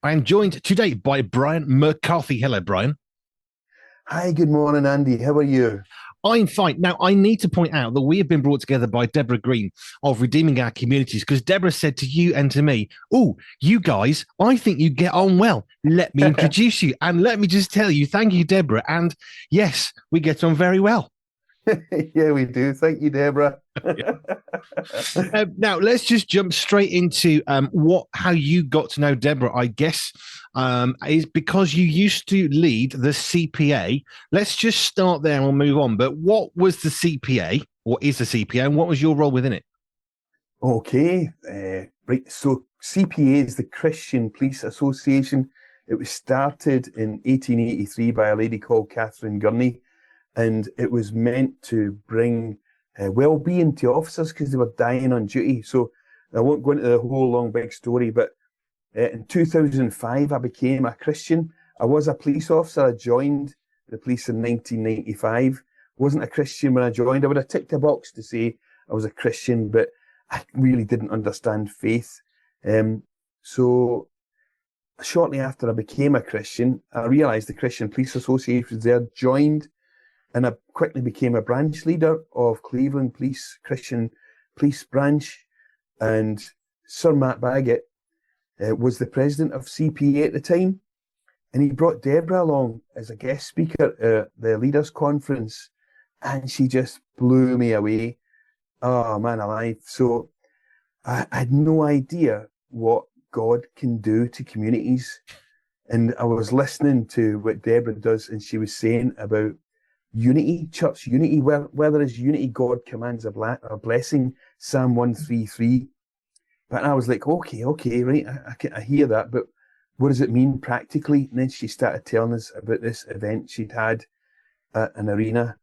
I am joined today by Brian McCarthy. Hello, Brian. Hi, good morning, Andy. How are you? I'm fine. Now, I need to point out that we have been brought together by Deborah Green of Redeeming Our Communities because Deborah said to you and to me, "Oh, you guys, I think you get on well. Let me introduce you." And let me just tell you, thank you, Deborah. And yes, we get on very well. Yeah, we do. Thank you, Deborah. Now let's just jump straight into how you got to know Deborah. I guess is because you used to lead the CPA. Let's just start there and we'll move on. But what was the CPA? What is the CPA, and what was your role within it? Okay, right. So CPA is the Christian Police Association. It was started in 1883 by a lady called Catherine Gurney, and it was meant to bring well-being to officers because they were dying on duty. So I won't go into the whole long big story, but in 2005 I became a Christian. I was a police officer. I joined the police in 1995. Wasn't a Christian when I joined. I would have ticked a box to say I was a Christian, but I really didn't understand faith. So shortly after I became a Christian, I realised the Christian Police Association was there, joined, and I quickly became a branch leader of Cleveland Police, Christian Police Branch. And Sir Matt Baggett was the president of CPA at the time. And he brought Deborah along as a guest speaker at the leaders' conference. And she just blew me away. Oh, man alive. So I had no idea what God can do to communities. And I was listening to what Deborah does, and she was saying about unity, church unity, where there is unity, God commands a blessing, Psalm 133. But I was like, okay, right, I hear that, but what does it mean practically? And then she started telling us about this event she'd had at an arena.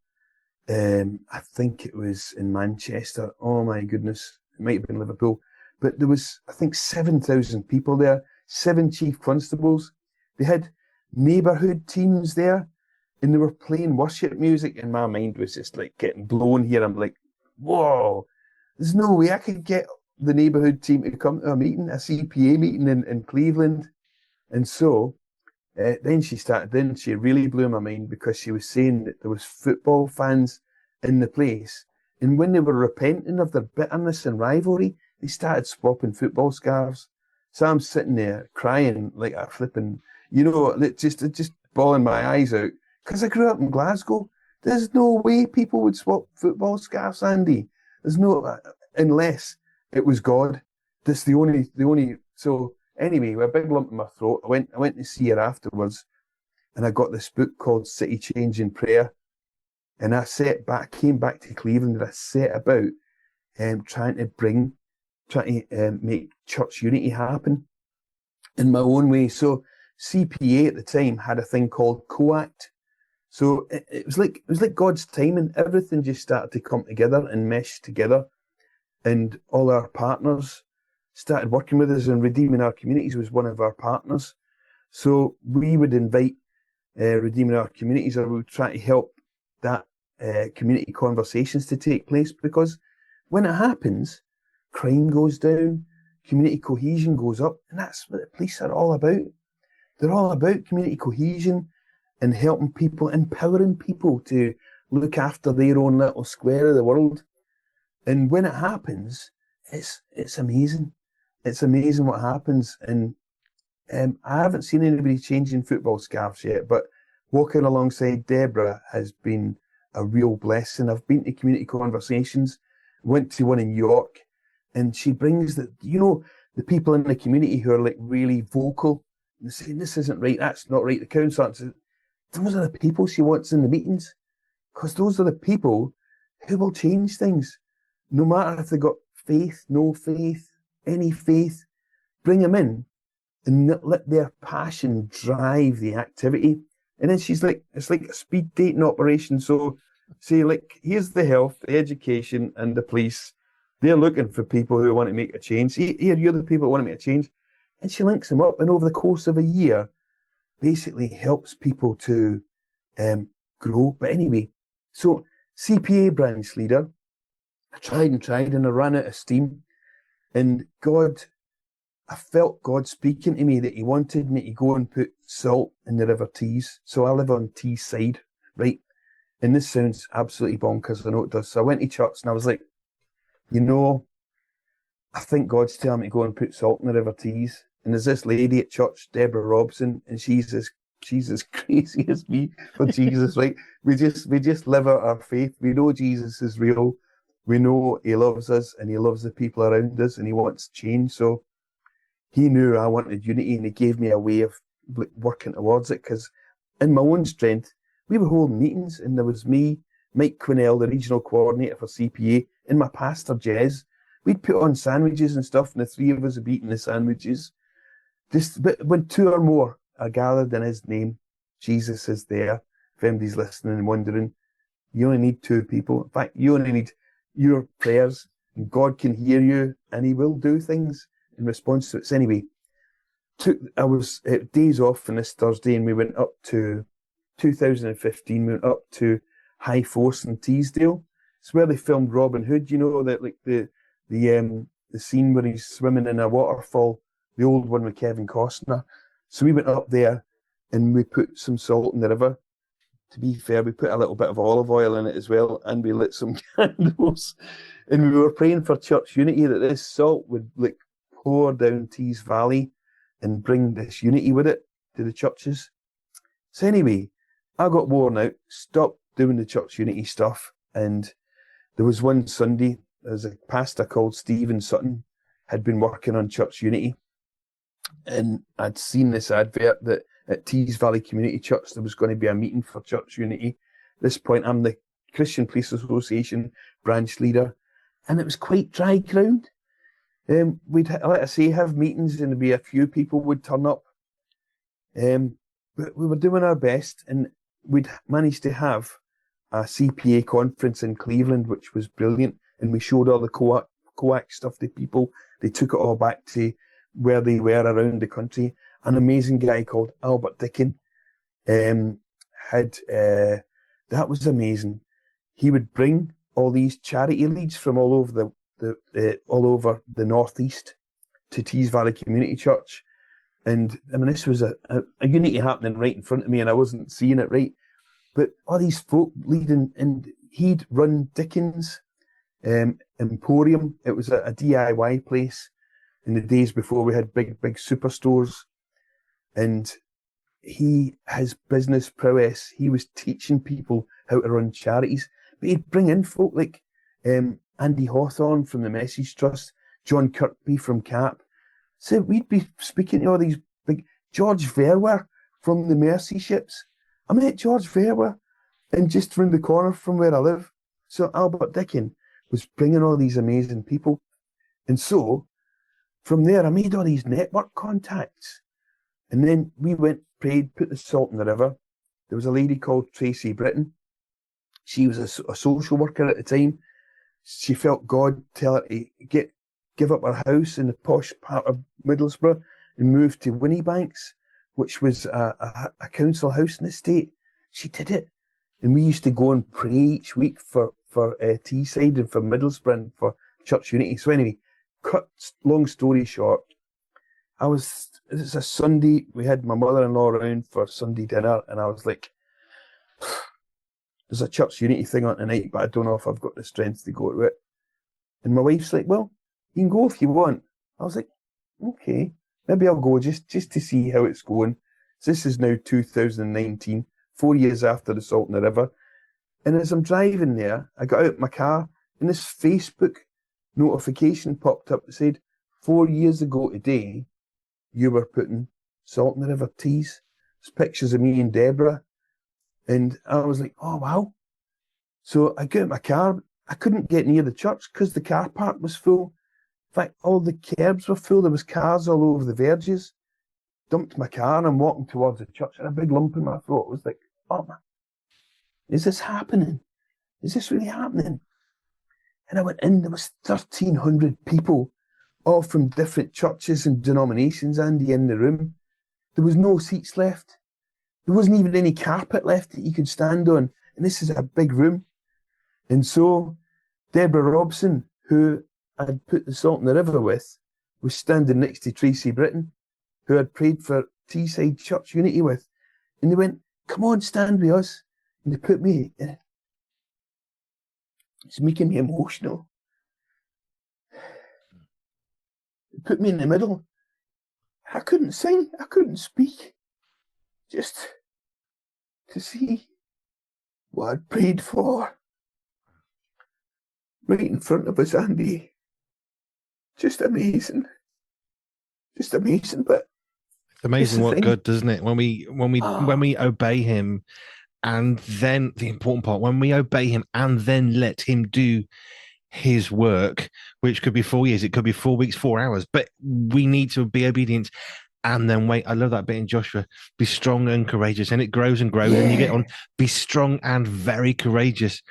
I think it was in Manchester. Oh my goodness, it might have been Liverpool. But there was, I think, 7,000 people there, 7 chief constables. They had neighbourhood teams there, and they were playing worship music, and my mind was just like getting blown here. I'm like, whoa, there's no way I could get the neighbourhood team to come to a meeting, a CPA meeting in Cleveland. And so then she really blew my mind because she was saying that there was football fans in the place. And when they were repenting of their bitterness and rivalry, they started swapping football scarves. So I'm sitting there crying like a flipping, just bawling my eyes out. Because I grew up in Glasgow. There's no way people would swap football scarves, Andy. There's no, unless it was God. That's the only. So anyway, with a big lump in my throat, I went to see her afterwards, and I got this book called City Change in Prayer. And came back to Cleveland, and I set about trying to make church unity happen in my own way. So CPA at the time had a thing called COACT. So it was like God's timing. Everything just started to come together and mesh together, and all our partners started working with us. And Redeeming Our Communities was one of our partners. So we would invite Redeeming Our Communities, or we would try to help that community conversations to take place, because when it happens, crime goes down, community cohesion goes up, and that's what the police are all about. They're all about community cohesion and helping people, empowering people to look after their own little square of the world. And when it happens, it's amazing. It's amazing what happens. And I haven't seen anybody changing football scarves yet, but walking alongside Deborah has been a real blessing. I've been to community conversations, went to one in York, and she brings the people in the community who are like really vocal and saying, this isn't right, that's not right, the council. Those are the people she wants in the meetings, because those are the people who will change things. No matter if they've got faith, no faith, any faith, bring them in and let their passion drive the activity. And then she's like, it's like a speed dating operation. So say, like, here's the health, the education, and the police. They're looking for people who want to make a change. Here, you're the people who want to make a change. And she links them up. And over the course of a year, basically helps people to grow. But anyway, so CPA branch leader, I tried and I ran out of steam. And God I felt God speaking to me that he wanted me to go and put salt in the River Tees. So I live on Tees side, right? And this sounds absolutely bonkers, I know it does. So I went to church and I was like, I think God's telling me to go and put salt in the River Tees. And there's this lady at church, Deborah Robson, and she's as crazy as me for Jesus, right? We just live out our faith. We know Jesus is real. We know he loves us and he loves the people around us and he wants change. So he knew I wanted unity and he gave me a way of working towards it, because in my own strength, we were holding meetings and there was me, Mike Quinnell, the regional coordinator for CPA, and my pastor, Jez. We'd put on sandwiches and stuff and the three of us would be eating the sandwiches. But when two or more are gathered in his name, Jesus is there. If anybody's listening and wondering, you only need two people. In fact, you only need your prayers and God can hear you and he will do things in response to it. So anyway, I was days off on this Thursday and we went up to 2015, we went up to High Force in Teesdale. It's where they filmed Robin Hood, that like the scene where he's swimming in a waterfall, the old one with Kevin Costner. So we went up there and we put some salt in the river. To be fair, we put a little bit of olive oil in it as well, and we lit some candles. And we were praying for church unity, that this salt would like pour down Tees Valley and bring this unity with it to the churches. So anyway, I got worn out, stopped doing the church unity stuff, and there was one Sunday, there's a pastor called Stephen Sutton, had been working on church unity, and I'd seen this advert that at Tees Valley Community Church there was going to be a meeting for church unity. At this point, I'm the Christian Police Association branch leader, and it was quite dry ground. We'd, like I say, have meetings and there'd be a few people would turn up. But we were doing our best, and we'd managed to have a CPA conference in Cleveland, which was brilliant. And we showed all the COAC stuff to people. They took it all back to where they were around the country. An amazing guy called Albert Dickin that was amazing. He would bring all these charity leads from all over the northeast to Tees Valley Community Church. And I mean, this was a unity happening right in front of me, and I wasn't seeing it right. But all these folk leading, and he'd run Dickens Emporium. It was a DIY place in the days before we had big superstores. And his business prowess, he was teaching people how to run charities. But he'd bring in folk like Andy Hawthorne from the Message Trust, John Kirkby from CAP. So we'd be speaking to all these big, George Verwer from the Mercy Ships. I met George Verwer, and just round the corner from where I live. So Albert Dickin was bringing all these amazing people. And so from there, I made all these network contacts. And then we went, prayed, put the salt in the river. There was a lady called Tracy Britton. She was a social worker at the time. She felt God tell her to give up her house in the posh part of Middlesbrough and move to Winniebanks, which was a council house in the estate. She did it. And we used to go and pray each week for Teesside and for Middlesbrough and for church unity. So anyway, cut long story short, it's a Sunday, we had my mother-in-law around for Sunday dinner, and I was like, there's a church unity thing on tonight, but I don't know if I've got the strength to go to it. And my wife's like, well, you can go if you want. I was like, okay, maybe I'll go just to see how it's going. So this is now 2019, 4 years after the Salt in the River. And as I'm driving there, I got out my car, and this Facebook notification popped up that said, 4 years ago today, you were putting salt in the River Tees. There's pictures of me and Deborah. And I was like, oh, wow. So I got out my car. I couldn't get near the church because the car park was full. In fact, all the curbs were full. There was cars all over the verges. Dumped my car and I'm walking towards the church and a big lump in my throat. I was like, oh, man, is this happening? Is this really happening? And I went in, there was 1,300 people, all from different churches and denominations, Andy, in the room. There was no seats left. There wasn't even any carpet left that you could stand on. And this is a big room. And so Deborah Robson, who I'd put the salt in the river with, was standing next to Tracy Britton, who I'd prayed for Teesside Church Unity with. And they went, come on, stand with us. And they put me, it's making me emotional. They put me in the middle. I couldn't sing, I couldn't speak. Just to see what I'd prayed for right in front of us, Andy. Just amazing. Just amazing, but it's amazing what God, doesn't it? When we obey him, and then the important part, when we obey him and then let him do his work, which could be 4 years, it could be 4 weeks, 4 hours, but we need to be obedient and then wait. I love that bit in Joshua, be strong and courageous, and it grows and grows, and you get on, be strong and very courageous.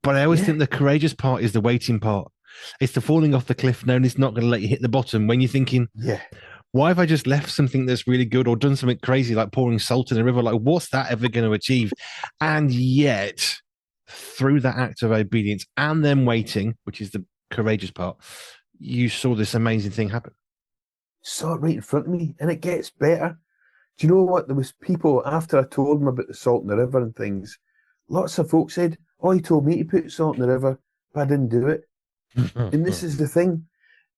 But I always think the courageous part is the waiting part. It's the falling off the cliff knowing it's not going to let you hit the bottom, when you're thinking, why have I just left something that's really good or done something crazy like pouring salt in a river? Like, what's that ever going to achieve? And yet, through that act of obedience and then waiting, which is the courageous part, you saw this amazing thing happen. Saw it right in front of me, and it gets better. Do you know what? There was people, after I told them about the salt in the river and things, lots of folks said, oh, he told me to put salt in the river, but I didn't do it. And this is the thing.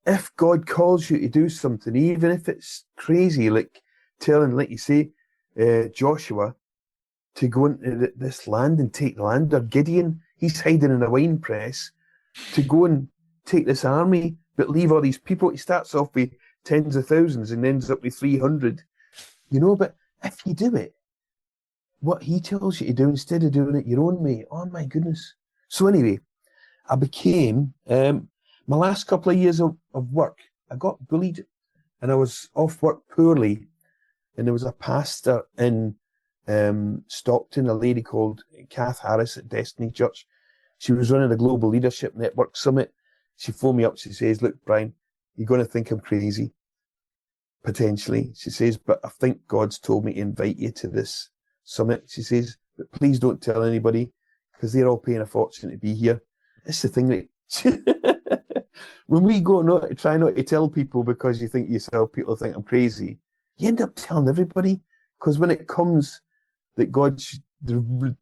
If God calls you to do something, even if it's crazy, like telling, like you say, Joshua, to go into this land and take the land, or Gideon, he's hiding in a wine press, to go and take this army, but leave all these people. He starts off with tens of thousands and ends up with 300. But if you do it, what he tells you to do instead of doing it your own way, oh my goodness. So anyway, I became, my last couple of years of work, I got bullied and I was off work poorly. And there was a pastor in Stockton, a lady called Kath Harris at Destiny Church. She was running a Global Leadership Network Summit. She phoned me up. She says, look, Brian, you're going to think I'm crazy, potentially. She says, but I think God's told me to invite you to this summit. She says, but please don't tell anybody, because they're all paying a fortune to be here. It's the thing that when we go try not to tell people because you think yourself, people think I'm crazy, you end up telling everybody, because when it comes that God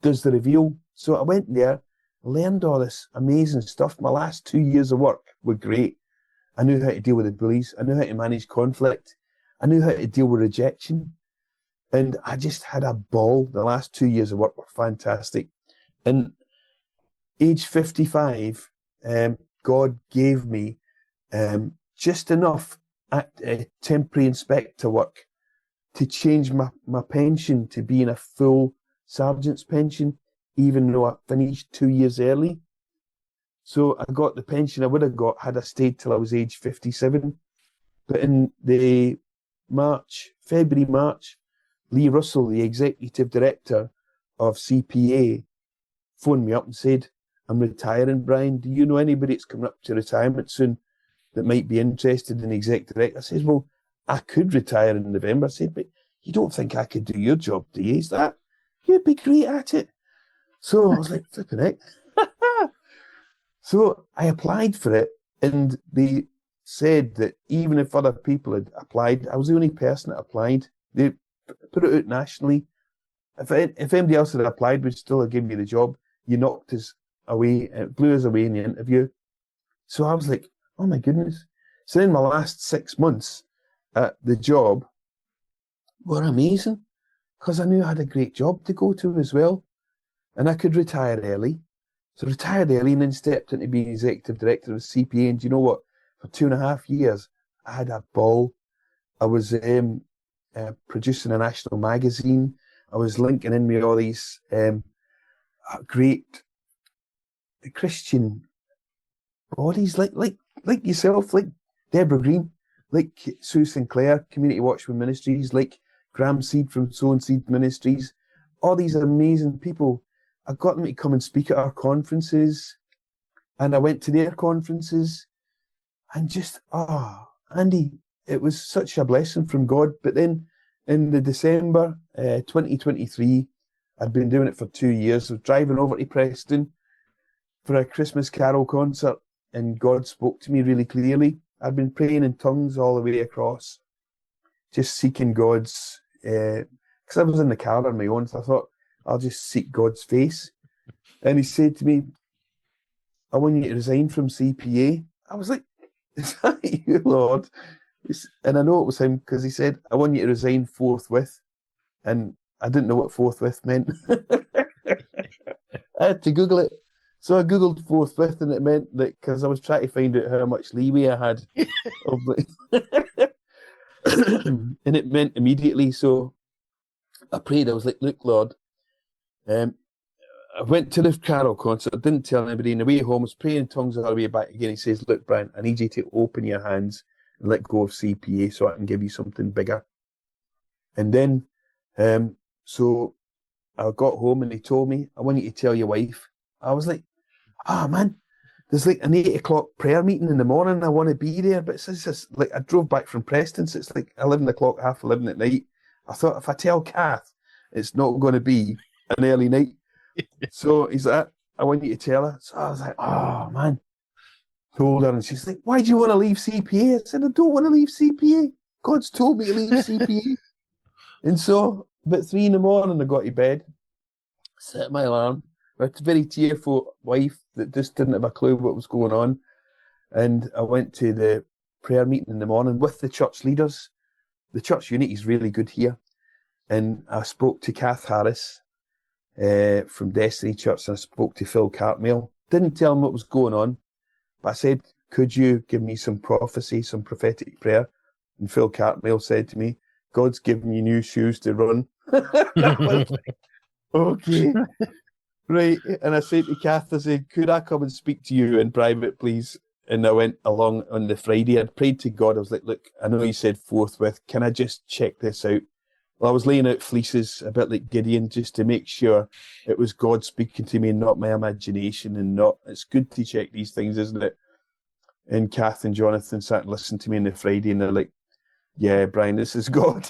does the reveal. So I went there, learned all this amazing stuff. My last 2 years of work were great. I knew how to deal with the bullies. I knew how to manage conflict. I knew how to deal with rejection. And I just had a ball. The last 2 years of work were fantastic. And age 55, God gave me just enough at temporary inspector work to change my pension to being a full sergeant's pension, even though I finished 2 years early. So I got the pension I would have got had I stayed till I was age 57. But in the February, March, Lee Russell, the executive director of CPA, phoned me up and said, I'm retiring, Brian. Do you know anybody that's coming up to retirement soon that might be interested in the exec director? I said, well, I could retire in November. I said, but you don't think I could do your job, do you? Is that? You'd be great at it. So I was like, flipping it. So I applied for it, and they said that even if other people had applied, I was the only person that applied. They put it out nationally. If anybody else had applied, we'd still have given me the job. You knocked us away, blew us away in the interview. So I was like, oh my goodness. So then my last 6 months at the job were amazing, because I knew I had a great job to go to as well. And I could retire early. So retired early and then stepped into being executive director of CPA. And do you know what? For 2.5 years, I had a ball. I was producing a national magazine. I was linking in with all these great Christian bodies like yourself, like Deborah Green, like Sue Sinclair, Community Watchman Ministries, like Graham Seed from Sown Seed Ministries. All these amazing people. I got them to come and speak at our conferences, and I went to their conferences, and just, Andy, it was such a blessing from God. But then in the December 2023, I'd been doing it for 2 years. I was driving over to Preston for a Christmas Carol concert, and God spoke to me really clearly. I'd been praying in tongues all the way across, just seeking God's, because I was in the car on my own, so I thought, I'll just seek God's face. And he said to me, I want you to resign from CPA. I was like, is that you, Lord? And I know it was him because he said, I want you to resign forthwith. And I didn't know what forthwith meant. I had to Google it. So I Googled forthwith, and it meant that, because I was trying to find out how much leeway I had. And it meant immediately. So I prayed. I was like, look, Lord, I went to the carol concert, didn't tell anybody. On the way home, I was praying in tongues all the way back again. He says, look, Brian, I need you to open your hands and let go of CPA so I can give you something bigger. And then, so I got home and he told me, I want you to tell your wife. I was like, man, there's like an 8 o'clock prayer meeting in the morning. I want to be there. But it's just like, I drove back from Preston, so it's like 11 o'clock, half 11 at night. I thought, if I tell Kath, it's not going to be an early night. So he's like, I want you to tell her. So I was like, oh, man. Told her, and she's like, why do you want to leave CPA? I said, I don't want to leave CPA. God's told me to leave CPA. And so, about 3 in the morning, I got to bed, set my alarm, with a very tearful wife that just didn't have a clue what was going on. And I went to the prayer meeting in the morning with the church leaders. The church unity is really good here. And I spoke to Kath Harris from Destiny Church, and I spoke to Phil Cartmel. Didn't tell him what was going on, but I said, could you give me some prophecy, some prophetic prayer? And Phil Cartmel said to me, God's given you new shoes to run. I was like, okay. Right. And I said to Kath, I said, could I come and speak to you in private, please? And I went along on the Friday. I prayed to God. I was like, look, I know you said forthwith. Can I just check this out? Well, I was laying out fleeces, a bit like Gideon, just to make sure it was God speaking to me and not my imagination. And not, it's good to check these things, isn't it? And Kath and Jonathan sat and listened to me on the Friday, and they're like, yeah, Brian, this is God.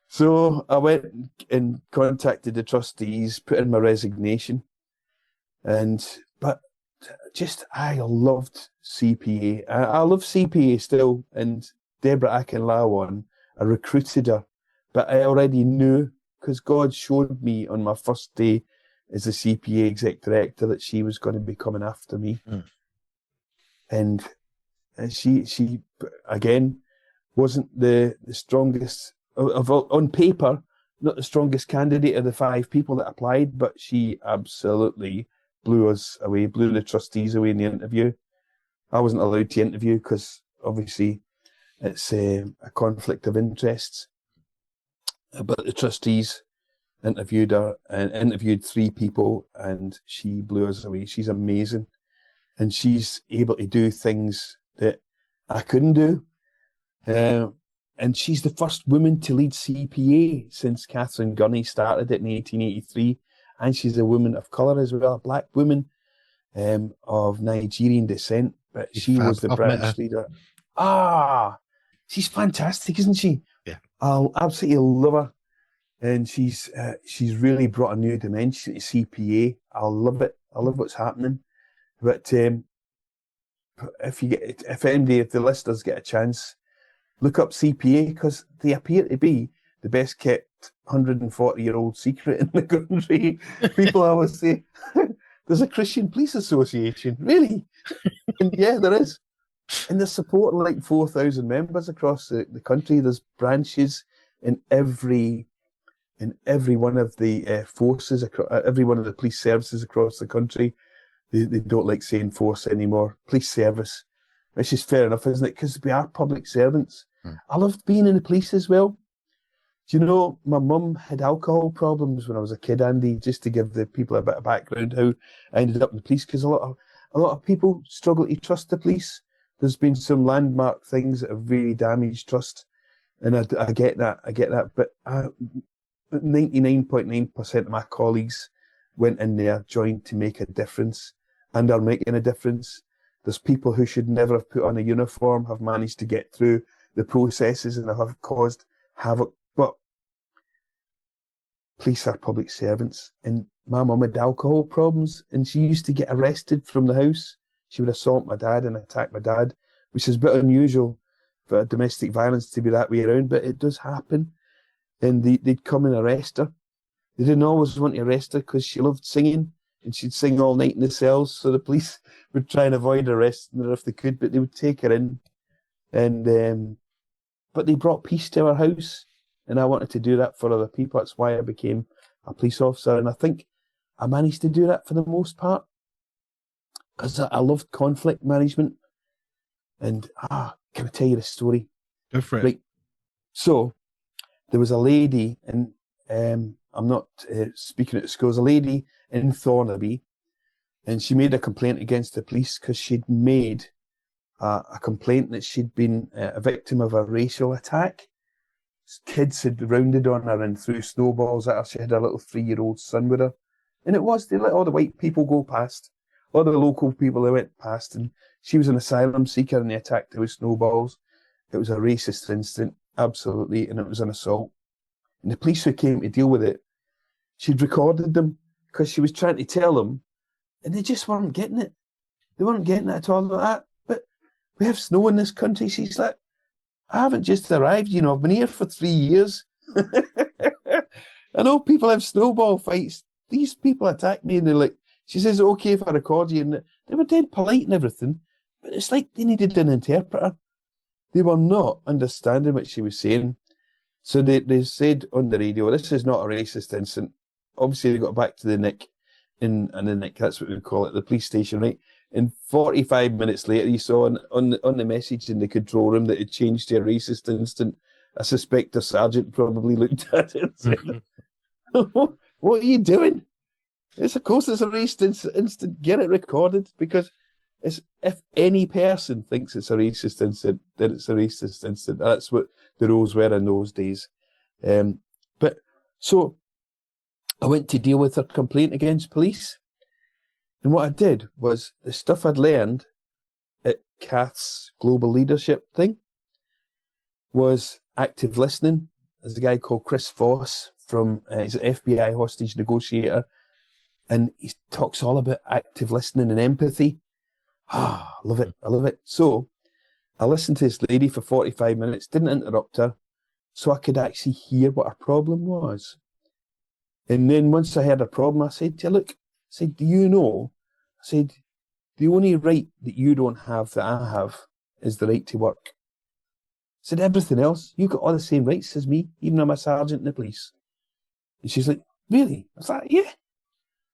So I went and contacted the trustees, put in my resignation. But I loved CPA. I love CPA still. And Deborah Akinlawan, I recruited her. But I already knew, because God showed me on my first day as a CPA exec director, that she was going to be coming after me. And she again, wasn't the strongest, on paper, not the strongest candidate of the 5 people that applied, but she absolutely blew us away, blew the trustees away in the interview. I wasn't allowed to interview because obviously it's a conflict of interests. But the trustees interviewed her and interviewed 3 people, and she blew us away. She's amazing. And she's able to do things that I couldn't do. And she's the first woman to lead CPA since Catherine Gurney started it in 1883. And she's a woman of colour as well, a black woman of Nigerian descent. But she was the branch leader. She's fantastic, isn't she? Yeah. I'll absolutely love her. And she's really brought a new dimension to CPA. I love it. I love what's happening. But if the listeners get a chance, look up CPA, because they appear to be the best kept 140-year-old secret in the country. People always say, there's a Christian Police Association. Really? And yeah, there is. And they're supporting like 4,000 members across the country. There's branches in every one of the forces, every one of the police services across the country. They don't like saying force anymore. Police service, which is fair enough, isn't it? Because we are public servants. I loved being in the police as well. Do you know, my mum had alcohol problems when I was a kid, Andy, just to give the people a bit of background how I ended up in the police, because a lot of people struggle to trust the police. There's been some landmark things that have really damaged trust, and I get that. But 99.9% of my colleagues went in there, joined to make a difference, and are making a difference. There's people who should never have put on a uniform, have managed to get through the processes and have caused havoc. But police are public servants, and my mum had alcohol problems, and she used to get arrested from the house. She would assault my dad and attack my dad which is a bit unusual for domestic violence to be that way around, but it does happen. And they'd come and arrest her. They didn't always want to arrest her because she loved singing, and she'd sing all night in the cells, so the police would try and avoid arresting her if they could, but they would take her in. And but they brought peace to our house, and I wanted to do that for other people. That's why I became a police officer, and I think I managed to do that for the most part, because I loved conflict management. And can I tell you the story? Go for it. Right. So there was a lady, and I'm not speaking at the school, there was a lady in Thornaby, and she made a complaint against the police because she'd made a complaint that she'd been a victim of a racial attack. Kids had rounded on her and threw snowballs at her. She had a little 3-year-old son with her. And it was, they let all the white people go past, all the local people, they went past, and she was an asylum seeker and they attacked her with snowballs. It was a racist incident, absolutely, and it was an assault. And the police who came to deal with it, she'd recorded them because she was trying to tell them, and they just weren't getting it. They weren't getting it at all. Like, but we have snow in this country. She's like, I haven't just arrived, you know, I've been here for 3 years. I know people have snowball fights. These people attack me and they're like, she says, okay if I record you. And they were dead polite and everything, but it's like they needed an interpreter. They were not understanding what she was saying. So they said on the radio, this is not a racist incident. Obviously, they got back to the Nick, and the Nick, that's what we call it, the police station, right? And 45 minutes later, you saw on the message in the control room that it changed to a racist incident. I suspect the sergeant probably looked at it and said, what are you doing? Of course it's a racist incident. Get it recorded, because if any person thinks it's a racist incident, then it's a racist incident. That's what the rules were in those days. But so I went to deal with her complaint against police. And what I did was the stuff I'd learned at Kath's global leadership thing was active listening. There's a guy called Chris Voss from, he's an FBI hostage negotiator, and he talks all about active listening and empathy. I love it. I love it. So I listened to this lady for 45 minutes, didn't interrupt her, so I could actually hear what her problem was. And then once I heard her problem, I said to her, look, I said, do you know? I said, the only right that you don't have that I have is the right to work. I said, everything else, you've got all the same rights as me, even I'm a sergeant in the police. And she's like, really? I was like, yeah. I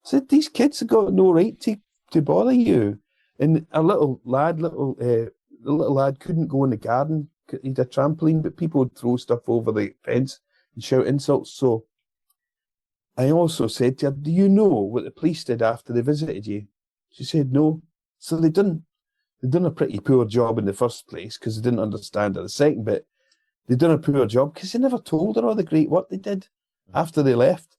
said, these kids have got no right to bother you. And a little lad, the little lad couldn't go in the garden. He had a trampoline, but people would throw stuff over the fence and shout insults. So I also said to her, do you know what the police did after they visited you? She said, no. So they'd done a pretty poor job in the first place because they didn't understand her. The second bit, they'd done a poor job because they never told her all the great work they did after they left.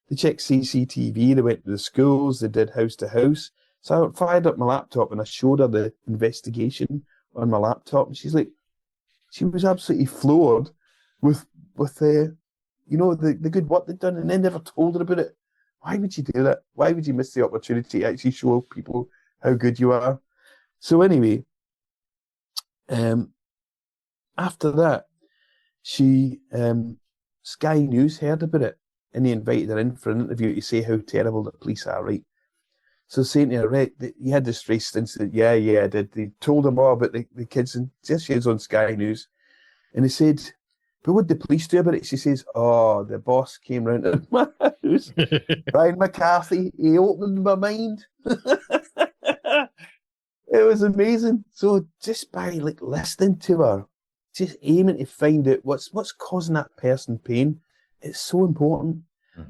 They checked CCTV, they went to the schools, they did house to house. So I fired up my laptop and I showed her the investigation on my laptop, and she's like, she was absolutely floored with the good work they'd done, and they never told her about it. Why would you do that? Why would you miss the opportunity to actually show people how good you are? So anyway, after that, she Sky News heard about it, and they invited her in for an interview to say how terrible the police are, right? So saying to her, right, you had this racist incident. Yeah, I did. They told them all about the kids, and just she was on Sky News. And they said, but what did the police do about it? She says, oh, the boss came round to my house. Brian McCarthy, he opened my mind. It was amazing. So just by listening to her, just aiming to find out what's causing that person pain, it's so important.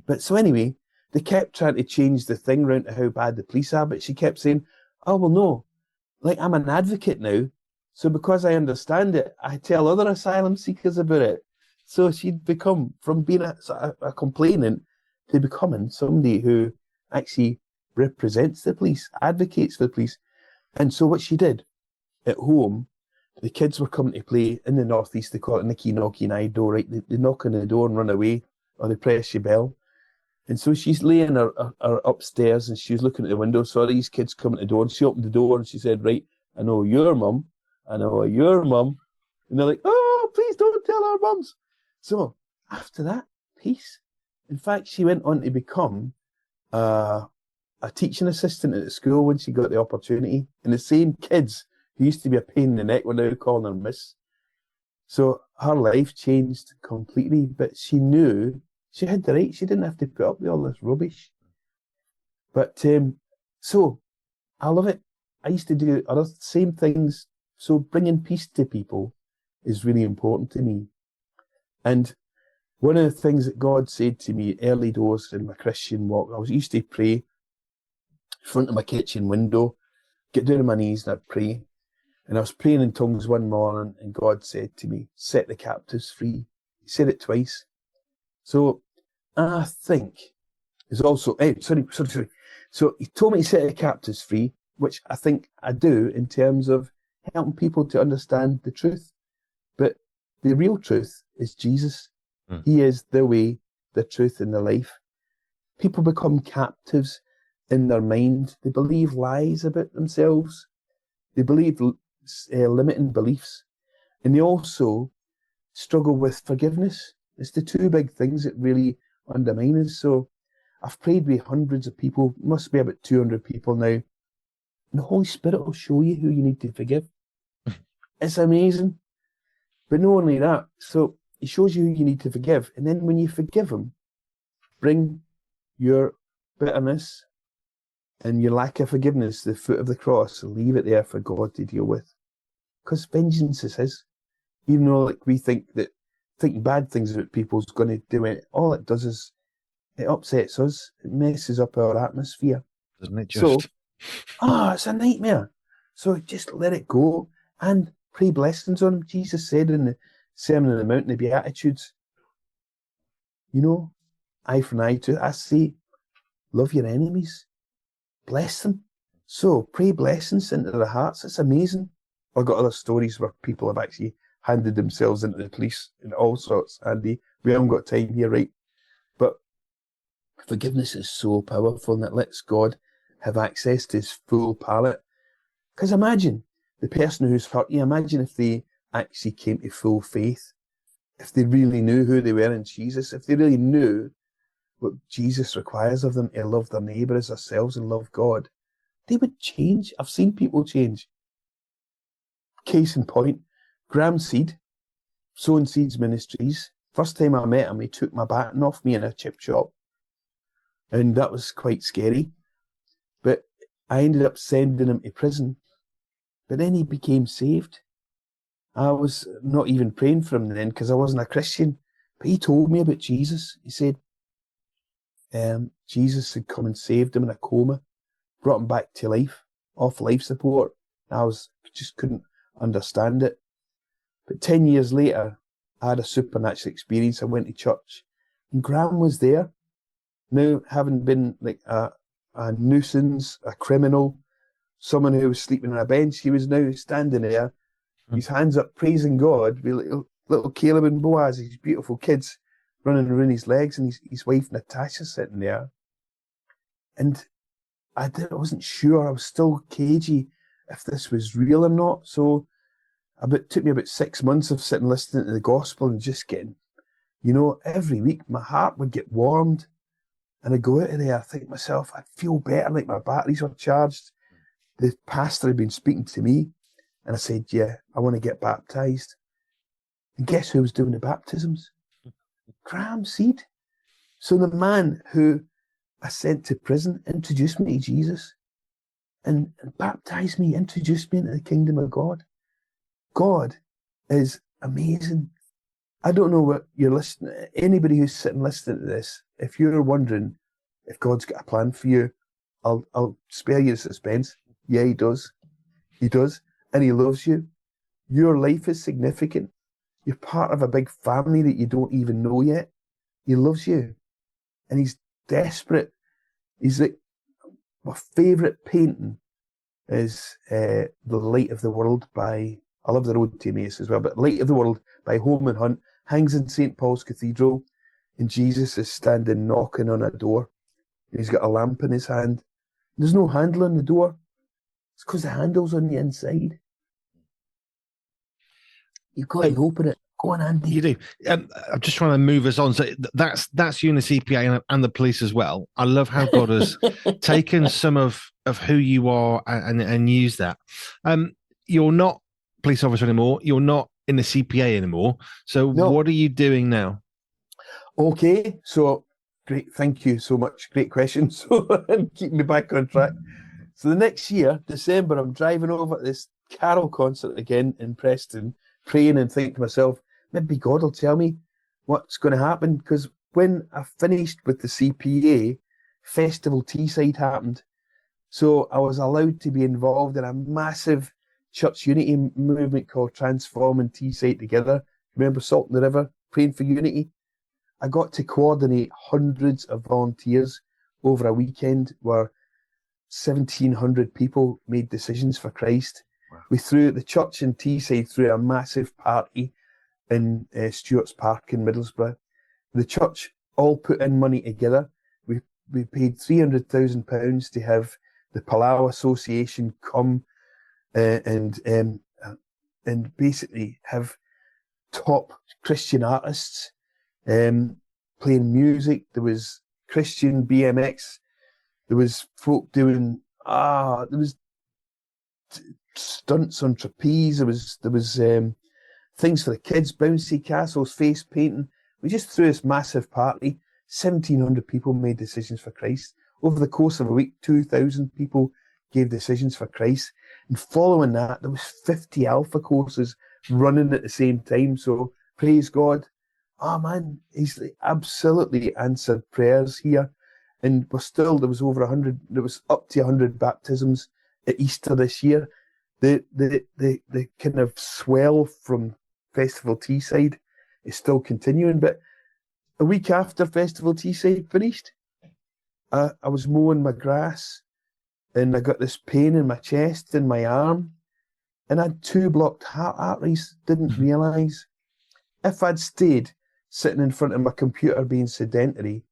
But so anyway, they kept trying to change the thing around to how bad the police are, but she kept saying, oh, well, no, I'm an advocate now. So because I understand it, I tell other asylum seekers about it. So she'd become, from being a complainant to becoming somebody who actually represents the police, advocates for the police. And so what she did at home, the kids were coming to play in the northeast. They call it Nicky Knocky Nido, right? They knock on the door and run away, or they press your bell. And so she's laying her upstairs and she was looking at the window, saw these kids coming to the door, and she opened the door and she said, right, I know your mum, I know your mum. And they're like, oh, please don't tell our mums. So after that, peace. In fact, she went on to become a teaching assistant at the school when she got the opportunity. And the same kids who used to be a pain in the neck were now calling her miss. So her life changed completely, but she knew she had the right. She didn't have to put up with all this rubbish. But so I love it. I used to do other same things. So bringing peace to people is really important to me. And one of the things that God said to me early doors in my Christian walk, I used to pray in front of my kitchen window, get down on my knees and I'd pray. And I was praying in tongues one morning and God said to me, set the captives free. He said it twice. So I think is also, sorry. So he told me to set the captives free, which I think I do in terms of helping people to understand the truth. But the real truth is Jesus. He is the way, the truth, and the life. People become captives in their mind. They believe lies about themselves. They believe limiting beliefs. And they also struggle with forgiveness. It's the two big things that really undermine us. So I've prayed with hundreds of people, must be about 200 people now. And the Holy Spirit will show you who you need to forgive. It's amazing. But not only that, so he shows you who you need to forgive. And then when you forgive him, bring your bitterness and your lack of forgiveness to the foot of the cross and leave it there for God to deal with. Because vengeance is his. Even though like we think that thinking bad things about people is going to do it, all it does is it upsets us. It messes up our atmosphere. Doesn't it just? So, it's a nightmare. So just let it go and pray blessings on him. Jesus said in the Sermon on the Mount, the Beatitudes, eye for an eye tooth. I say, love your enemies. Bless them. So pray blessings into their hearts. It's amazing. I've got other stories where people have actually handed themselves into the police and all sorts, Andy. We haven't got time here, right? But forgiveness is so powerful and it lets God have access to his full palette. Because imagine the person who's hurt you, imagine if they actually came to full faith, if they really knew who they were in Jesus, if they really knew what Jesus requires of them to love their neighbour as themselves and love God, they would change. I've seen people change. Case in point, Graham Seed, Sowing Seeds Ministries. First time I met him, he took my baton off me in a chip shop. And that was quite scary. But I ended up sending him to prison. But then he became saved. I was not even praying for him then because I wasn't a Christian. But he told me about Jesus. He said Jesus had come and saved him in a coma, brought him back to life, off life support. I just couldn't understand it. But 10 years later, I had a supernatural experience. I went to church and Graham was there. Now, having been like a nuisance, a criminal, someone who was sleeping on a bench, he was now standing there, his hands up, praising God, with little Caleb and Boaz, these beautiful kids running around his legs, and his wife Natasha sitting there. And I wasn't sure. I was still cagey if this was real or not. So it took me about 6 months of sitting listening to the gospel and just getting, every week my heart would get warmed. And I'd go out of there, I think to myself, I'd feel better, like my batteries were charged. The pastor had been speaking to me, and I said, yeah, I want to get baptised. And guess who was doing the baptisms? Graham Seed. So the man who I sent to prison introduced me to Jesus and baptised me, introduced me into the kingdom of God. God is amazing. I don't know what you're listening, anybody who's sitting listening to this, if you're wondering if God's got a plan for you, I'll spare you the suspense. Yeah, he does. He does. And he loves you. Your life is significant. You're part of a big family that you don't even know yet. He loves you. And he's desperate. He's like, my favourite painting is The Light of the World by, I love The Road to Emmaus as well, but Light of the World by Holman Hunt, hangs in St. Paul's Cathedral, and Jesus is standing knocking on a door. And he's got a lamp in his hand. There's no handle on the door. It's because the handle's on the inside. You've got to open it. Go on, Andy. You do. I'm just trying to move us on. So that's you and the CPA and the police as well. I love how God has taken some of who you are and used that. You're not police officer anymore. You're not in the CPA anymore. So what are you doing now? Okay, so great. Thank you so much. Great question. So keep me back on track. So the next year, December, I'm driving over to this carol concert again in Preston, praying and thinking to myself, maybe God will tell me what's going to happen. Because when I finished with the CPA, Festival Teesside happened. So I was allowed to be involved in a massive church unity movement called Transforming Teesside Together. Remember Salt in the River, praying for unity? I got to coordinate hundreds of volunteers over a weekend where 1,700 people made decisions for Christ. Wow. We threw the church in Teesside through a massive party in Stewart's Park in Middlesbrough. The church all put in money together. We paid £300,000 to have the Palau Association come and basically have top Christian artists playing music. There was Christian BMX. There was folk doing there was stunts on trapeze. There was things for the kids, bouncy castles, face painting. We just threw this massive party. 1,700 people made decisions for Christ. Over the course of a week, 2,000 people gave decisions for Christ. And following that, there was 50 alpha courses running at the same time. So praise God. Oh man, he's absolutely answered prayers here. And there was over 100, there was up to 100 baptisms at Easter this year. The kind of swell from Festival Teesside is still continuing, but a week after Festival Teesside finished, I was mowing my grass and I got this pain in my chest and my arm, and I had 2 blocked heart arteries. Didn't realise. If I'd stayed sitting in front of my computer being sedentary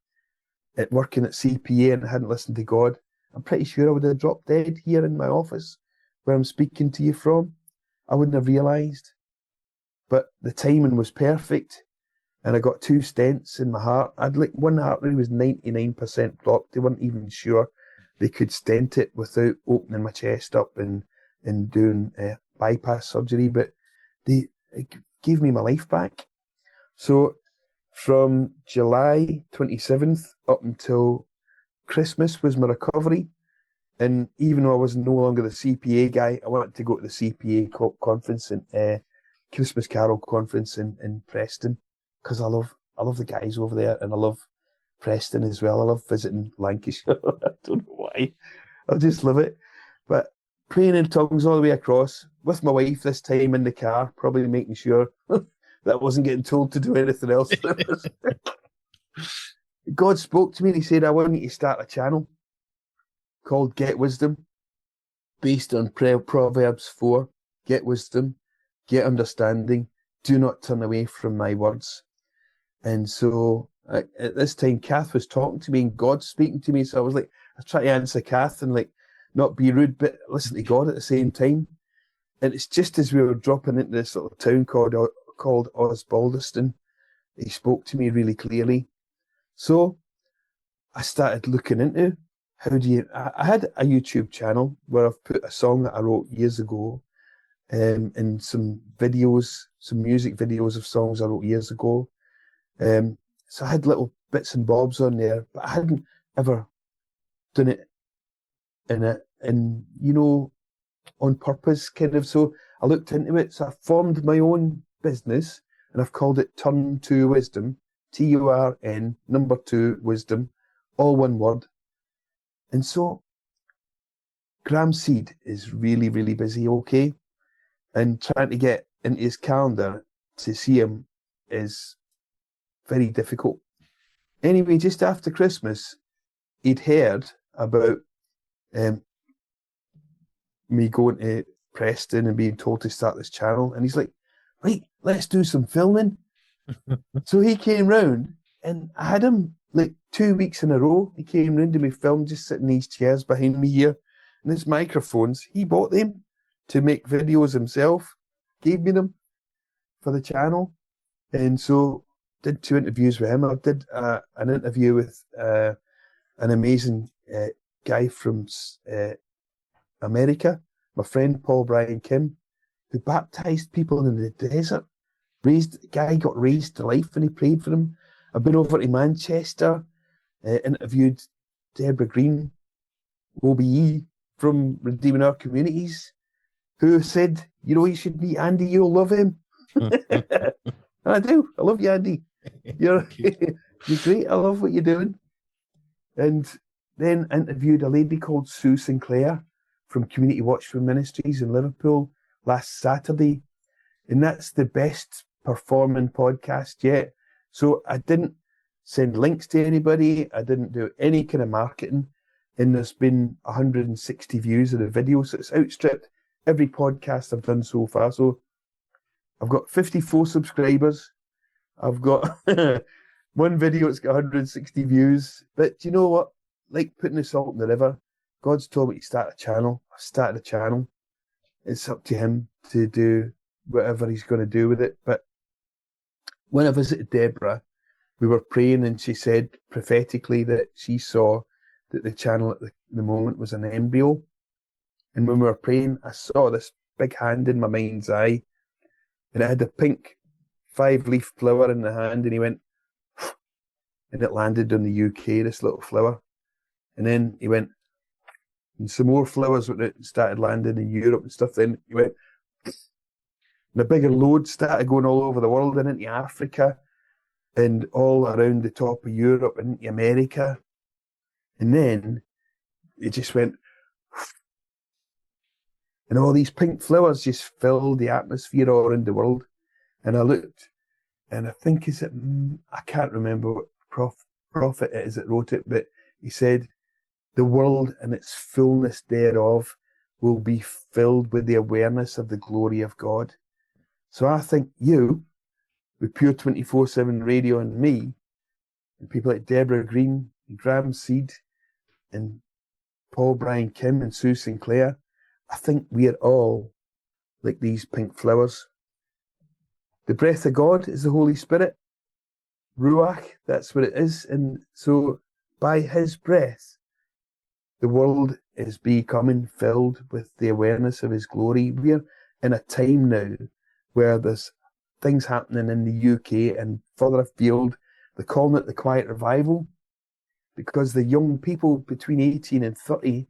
at working at CPA and hadn't listened to God, I'm pretty sure I would have dropped dead here in my office where I'm speaking to you from. I wouldn't have realised. But the timing was perfect. And I got 2 stents in my heart. One artery was 99% blocked. They weren't even sure they could stent it without opening my chest up and doing bypass surgery. But it gave me my life back. So from July 27th up until Christmas was my recovery. And even though I was no longer the CPA guy, I wanted to go to the CPA conference and Christmas Carol conference in Preston. Because I love the guys over there, and I love Preston as well. I love visiting Lancashire. I don't know why. I just love it. But praying in tongues all the way across, with my wife this time in the car, probably making sure that I wasn't getting told to do anything else. God spoke to me and he said, I want you to start a channel called Get Wisdom, based on Proverbs 4. Get wisdom, get understanding, do not turn away from my words. And so at this time, Kath was talking to me and God speaking to me. So I was trying to answer Kath and not be rude, but listen to God at the same time. And it's just as we were dropping into this little town called Osbaldiston, he spoke to me really clearly. So I started looking into I had a YouTube channel where I've put a song that I wrote years ago, and some music videos of songs I wrote years ago. So I had little bits and bobs on there, but I hadn't ever done it on purpose, kind of. So I looked into it. So I formed my own business, and I've called it Turn2Wisdom, TURN, 2 Wisdom, all one word. And so Graham Seed is really, really busy, okay? And trying to get into his calendar to see him is very difficult. Anyway, just after Christmas, he'd heard about me going to Preston and being told to start this channel. And he's like, right, let's do some filming. So he came round and I had him 2 weeks in a row. He came round to me film, just sitting in these chairs behind me here. And these microphones, he bought them to make videos himself, gave me them for the channel. And so did 2 interviews with him. I did an interview with an amazing guy from America, my friend Paul Brian Kim, who baptized people in the desert. Guy got raised to life when he prayed for him. I've been over to Manchester, interviewed Deborah Green, OBE from Redeeming Our Communities, who said, you should meet Andy, you'll love him. And I do. I love you, Andy. You're great. I love what you're doing. And then interviewed a lady called Sue Sinclair from Community Watchman Ministries in Liverpool last Saturday. And that's the best performing podcast yet. So I didn't send links to anybody. I didn't do any kind of marketing. And there's been 160 views of the video. So it's outstripped every podcast I've done so far. So I've got 54 subscribers. I've got one video that's got 160 views. But you know what? Like putting the salt in the river, God's told me to start a channel. I've started a channel. It's up to him to do whatever he's going to do with it. But when I visited Deborah, we were praying and she said prophetically that she saw that the channel at the moment was an embryo. And when we were praying, I saw this big hand in my mind's eye, and it had a pink 5-leaf flower in the hand, and he went, and it landed in the UK, this little flower. And then he went, and some more flowers started landing in Europe and stuff. Then he went, and a bigger load started going all over the world and into Africa and all around the top of Europe and into America. And then it just went, and all these pink flowers just filled the atmosphere all around the world. And I looked, and I think I can't remember what prophet it is that wrote it, but he said, the world and its fullness thereof will be filled with the awareness of the glory of God. So I think you, with Pure 24/7 Radio and me, and people like Deborah Green, and Graham Seed, and Paul Brian Kim, and Sue Sinclair, I think we are all like these pink flowers. The breath of God is the Holy Spirit. Ruach, that's what it is. And so by his breath, the world is becoming filled with the awareness of his glory. We're in a time now where there's things happening in the UK and further afield. They're calling it the quiet revival because the young people between 18 and 30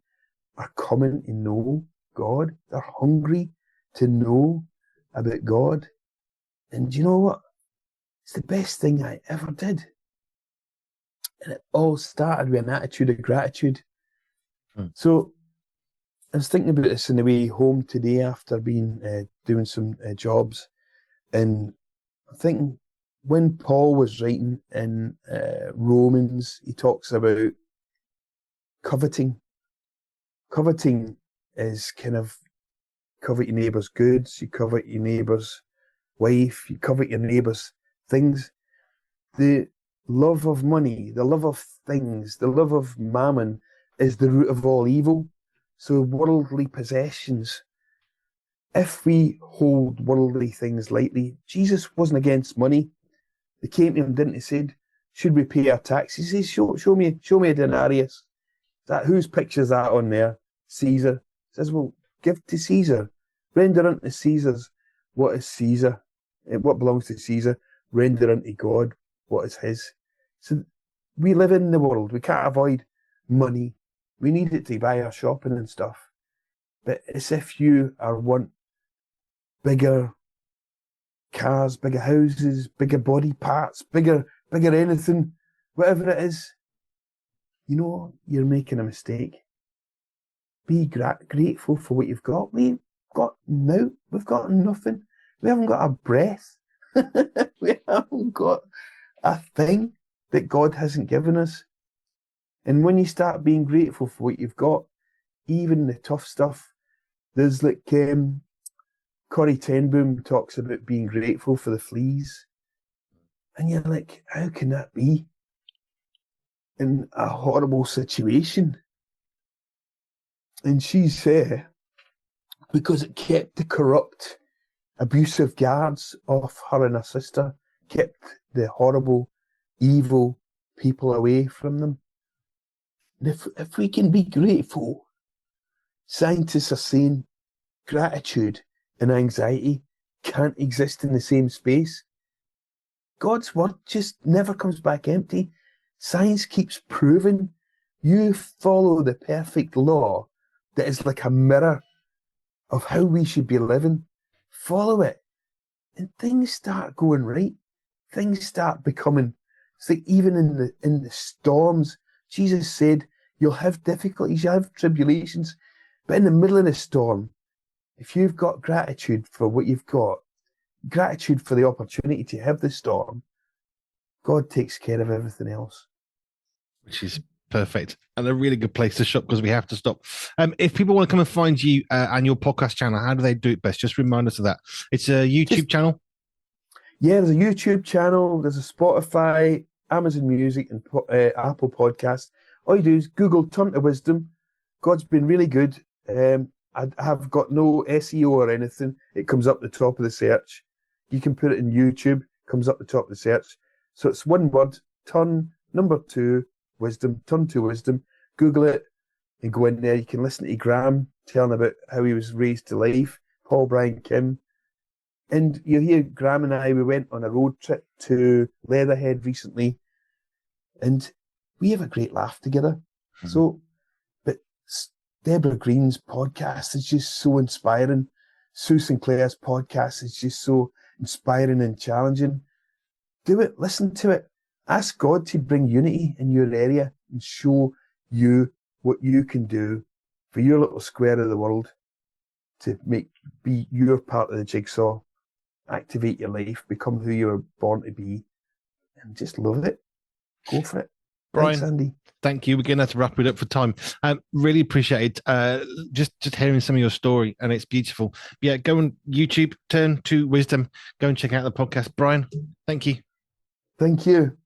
are coming to know God. They're hungry to know about God. And you know what? It's the best thing I ever did. And it all started with an attitude of gratitude. So I was thinking about this on the way home today after being doing some jobs. And I'm thinking when Paul was writing in Romans, he talks about coveting. Coveting is kind of covet your neighbour's goods, you covet your neighbour's wife, you covet your neighbour's things. The love of money, the love of things, the love of mammon is the root of all evil. So worldly possessions, if we hold worldly things lightly, Jesus wasn't against money. They came to him, didn't they? Said, should we pay our taxes? He says, show me a denarius. Whose picture is that on there? Caesar. He says, well, give to Caesar. Render unto Caesar's what is Caesar. What belongs to Caesar. Render unto God what is his. So we live in the world. We can't avoid money. We need it to buy our shopping and stuff. But it's if you want bigger cars, bigger houses, bigger body parts, bigger anything, whatever it is, you know, you're making a mistake. Be grateful for what you've got. We've got nothing. We haven't got a breath. We haven't got a thing that God hasn't given us. And when you start being grateful for what you've got, even the tough stuff, there's like Corrie ten Boom talks about being grateful for the fleas. And you're like, how can that be in a horrible situation? And she said, because it kept the corrupt abusive guards off her and her sister, kept the horrible, evil people away from them. And if we can be grateful, scientists are saying gratitude and anxiety can't exist in the same space. God's word just never comes back empty. Science keeps proving you follow the perfect law that is like a mirror of how we should be living. Follow it, and things start going right. Things start becoming. It's like even in the storms, Jesus said, "You'll have difficulties, you'll have tribulations, but in the middle of the storm, if you've got gratitude for what you've got, gratitude for the opportunity to have the storm, God takes care of everything else." Which is perfect and a really good place to shop, because we have to stop. If people want to come and find you and your podcast channel, how do they do it best? Just remind us of that. It's a YouTube channel. Yeah, there's a YouTube channel, there's a Spotify, Amazon Music, and Apple Podcast. All you do is Google Turn2Wisdom. God's been really good. I have got no SEO or anything. It comes up the top of the search. You can put it in YouTube, comes up the top of the search. So it's one word, Turn2Wisdom, Turn2Wisdom. Google it and go in there. You can listen to Graham telling about how he was raised to life, Paul, Brian, Kim. And you hear Graham and I, we went on a road trip to Leatherhead recently, and we have a great laugh together. Mm-hmm. So, but Deborah Green's podcast is just so inspiring. Sue Sinclair's podcast is just so inspiring and challenging. Do it, listen to it. Ask God to bring unity in your area and show you what you can do for your little square of the world to be your part of the jigsaw. Activate your life, become who you were born to be, and just love it. Go for it. Brian, thanks, Andy. Thank you. We're going to have to wrap it up for time. Really appreciate it. Just hearing some of your story, and it's beautiful. Yeah, go on YouTube, Turn2Wisdom. Go and check out the podcast. Brian, thank you. Thank you.